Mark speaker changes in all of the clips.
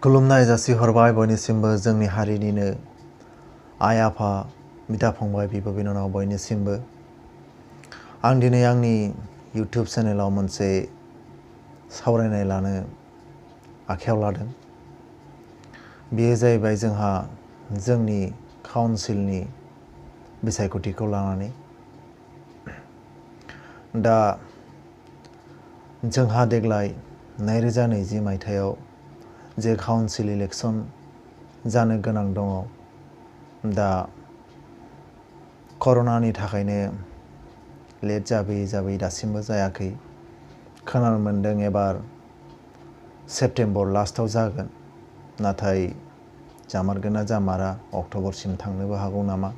Speaker 1: खुलुमनाय जासिहरबाय बयनिसिमबो जोंनि हारिनिनो आइ आफा बिदा फंबाय बिब' बिनानाव बयनिसिमबो आं दिनै आंनि इउटिउब चेनेलाव मोनसे सावरायनाय लानो आखायाव लादों। बेयो जाहैबाय जोंहा जोंनि काउन्सिलनि बिसायख'थिखौ लानानै। दा जोंहा देग्लाय 2020 मायथाइयाव जे काउन्सिल इलेक्सन जानो गोनां दङ, दा कर'नानि थाखायनो लेट जाबोयै दासिमबो जायाखै। खोनानो मोन्दों एबार सेप्तेम्बर लास्टआव जागोन, नाथाय जामारगोन ना जामारा अक्ट'बरसिम थांनोबो हागौ नामा।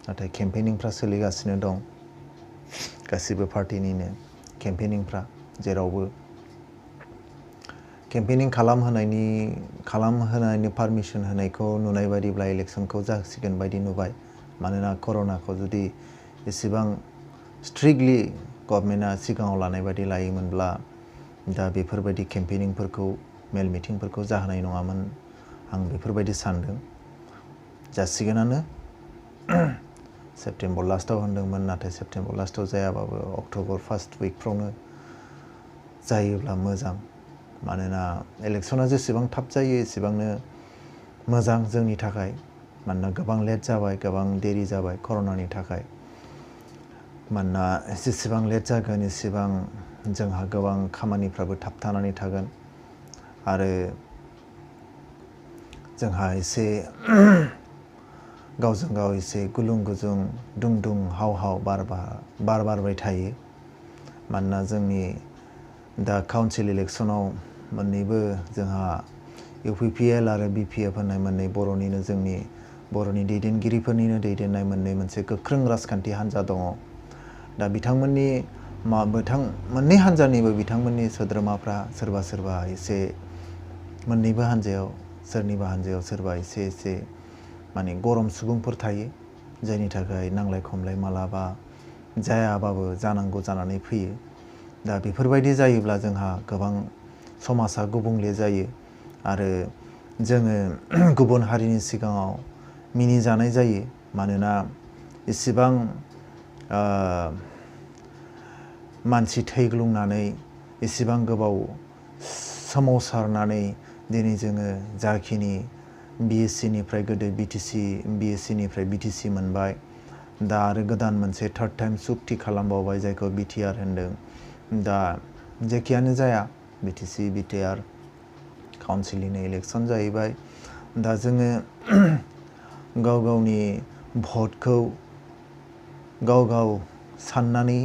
Speaker 1: नाथाय केम्पेनिंफ्रा सोलिगासिनो दं, गासिबो पार्टिनिनो केम्पेनिंफ्रा जेरावबो केम्पेनिं खालामहोनायनि पारमिसन होनायखौ नुनाय बायदिब्ला इलेक्सनखौ जासिगोन बायदि नुबाय। मानोना कर'नाखौ जुदि एसेबां स्ट्रिक्टलि गभर्नमेन्टआ सिगाङाव लानाय बायदि लायोमोनब्ला दा बेफोरबायदि केम्पेनिंफोरखौ मेल मिटिंफोरखौ जाहोनाय नङामोन, आं बेफोरबायदि सानदों। जासिगोनानो सेप्तेम्बर लास्टआव होनदोंमोन, नाथाय सेप्तेम्बर लास्टआव जायाबाबो अक्ट'बर फार्स्ट उइकफ्रावनो जायोब्ला मोजां। मानोना इलेक्सना जेसेबां थाब जायो एसेबांनो मोजां जोंनि थाखाय। मानोना गोबां लेट जाबाय, गोबां देरि जाबाय कर'नानि थाखाय। मानोना जेसेबां लेट जागोन एसेबां जोंहा गोबां खामानिफ्राबो थाबथानानै थागोन आरो जोंहा एसे गावजों गाव एसे गुलुं गुजुं दुं दुं हाव हाव बार बारबाय थायो। मानोना जोंनि दा काउन्सिल इलेक्सनाव मोननैबो जोंहा UPPL आरो BPF होननाय मोननै जोंनि बर'नि दैदेनगिरिफोरनिनो दैदेननाय मोनसे गोख्रों राजखान्थि हान्जा दङ। दा मोननै हान्जानिबो बिथांमोननि सोद्रोमाफ्रा सोरबा एसे मोननैबो हान्जायाव सोरनिबा हान्जायाव सोरबा एसे माने गरम सुबुंफोर थायो, जायनि थाखाय नांलाय खमलाय मालाबा जायाबाबो जानांगौ जानानै फैयो। दा बेफोरबायदि जायोब्ला जोंहा गोबां समाजा गुबुंले जायो आरो जोङो गुबुन हारिनि सिगाङाव मिनिजानाय जायो। मानोना इसेबां मानसि थैग्लुंनानै इसेबां गोबाव सोमावसारनानै दिनै जोङो जाखिनि BScनिफ्राय गोदो BScनिफ्राय BTC मोनबाय, दा आरो गोदान मोनसे थार्ड टाइम सुक्ति खालामबावबाय जायखौ BTR होनदों। दा जेखियानो जाया BTC BTR काउन्सिलनिनो इलेक्सन जाहैबाय। दा जोङो गाव गावनि भटखौ गाव साननानै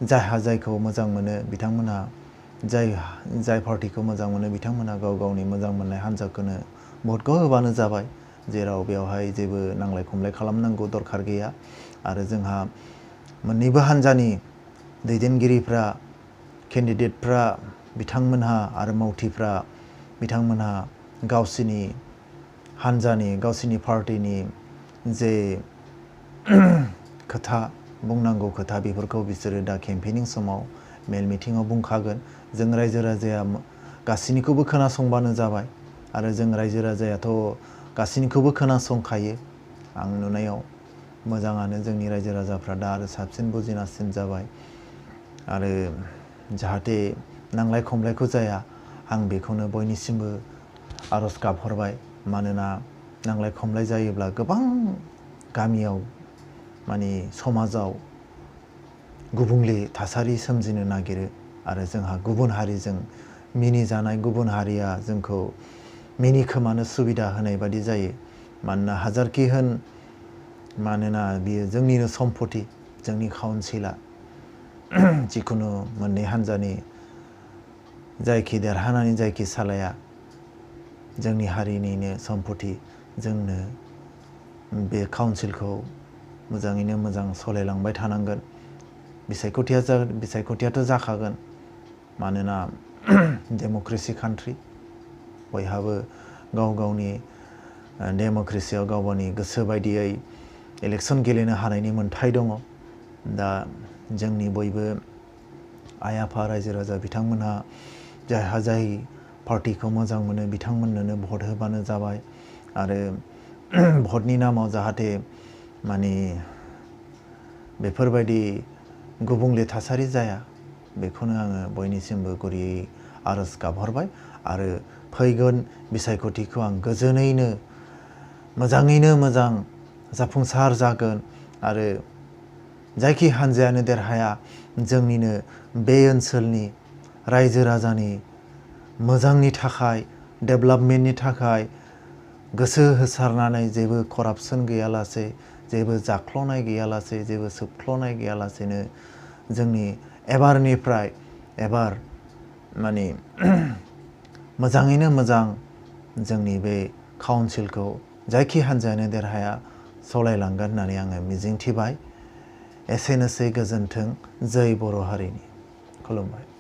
Speaker 1: जायहा जायखौ मोजां मोनो बिथांमोनहा जाय पार्टिखौ मोजां मोनो बिथांमोनहा गाव गावनि मोजां मोननाय हान्जाखौनो भटखौ होबानो जाबाय, जेराव बेवहाय जेबो नांलाय खमलाय खालामनांगौ दरखार गैया। आरो जोंहा मोननैबो हान्जानि दैदेनगिरिफ्रा केन्डिडेटफ्रा बिथांमोनहा आरो मावथिफ्रा बिथांमोनहा गावसिनि हान्जानि गावसिनि पार्टिनि जे बुंनांगौ खोथा बेफोरखौ बिसोरो दा केम्पेनिं समाव मेल मिटिङाव बुंखागोन। जों रायजो राजाया गासैनिखौबो खोनासंबानो जाबाय आरो जों रायजो राजायाथ' गासैनिखौबो खोनासंखायो। आं नुनायाव मोजाङानो, जोंनि रायजो राजाफ्रा दा आरो साबसिन बुजिनासिन जाबाय आरो जाहाथे नांलाय खमलायखौ जाया आं बेखौनो बयनिसिमबो आर'ज गाबहरबाय। मानोना नांलाय खमलाय जायोब्ला गोबां गामियाव माने समाजाव गुबुंले थासारि सोमजिनो नागिरो आरो जोंहा गुबुन हारिजों मिनिजानाय, गुबुन हारिया जोंखौ मिनिखोमानो सुबिदा होनाय बादि जायो। मानोना हाजारखि होन, मानोना बियो जोंनिनो सम्पति, जोंनि काउन्सिला जिखुनु मोननै हान्जानि जायखि देरहानानै जायखि सालाया जोंनि हारिनिनो सम्पति। जोंनो बे काउन्सिलखौ मोजाङैनो मोजां सालायलांबाय थानांगोन। बिसायख'थियाथ' जाखागोन, मानोना डेम'क्रेसि कान्ट्रि, बयहाबो गाव गावनि डेम'क्रेसियाव गाव गावनि गोसो बायदियै इलेक्सन गेलेनो हानायनि मोन्थाय दङ। दा जोंनि बयबो आइ आफा रायजो राजा बिथांमोनहा जायहा जाय पार्टिखौ मोजां मोनो बिथांमोननोनो भट होबानो जाबाय आरो भटनि नामाव जाहाथे माने बेफोरबायदि गुबुंले थासारि जाया बेखौनो आङो बयनिसिमबो गुरैयै आरज गाबहरबाय आरो फैगोन बिसायख'थिखौ आं गोजोनैनो मोजाङैनो मोजां जाफुंसार जागोन आरो जायखि हान्जायानो देरहाया जोंनिनो बे ओनसोलनि रायजो राजानि मोजांनि थाखाय डेभेलपमेन्टनि थाखाय गोसो होसारनानै जेबो करापसन गैयालासे जेबो जाख्ल'नाय गैयालासे जेबो सोबख्ल'नाय गैयालासेनो जोंनि एबारनिफ्राय एबार माने मोजाङैनो मोजां जोंनि बे काउन्सिलखौ जायखि हान्जायानो देरहाया सालायलांगोन होननानै आङो मिजिंथिबाय एसेनोसै गोजोन्थों जै बर' हारिनि खुलुमबाय।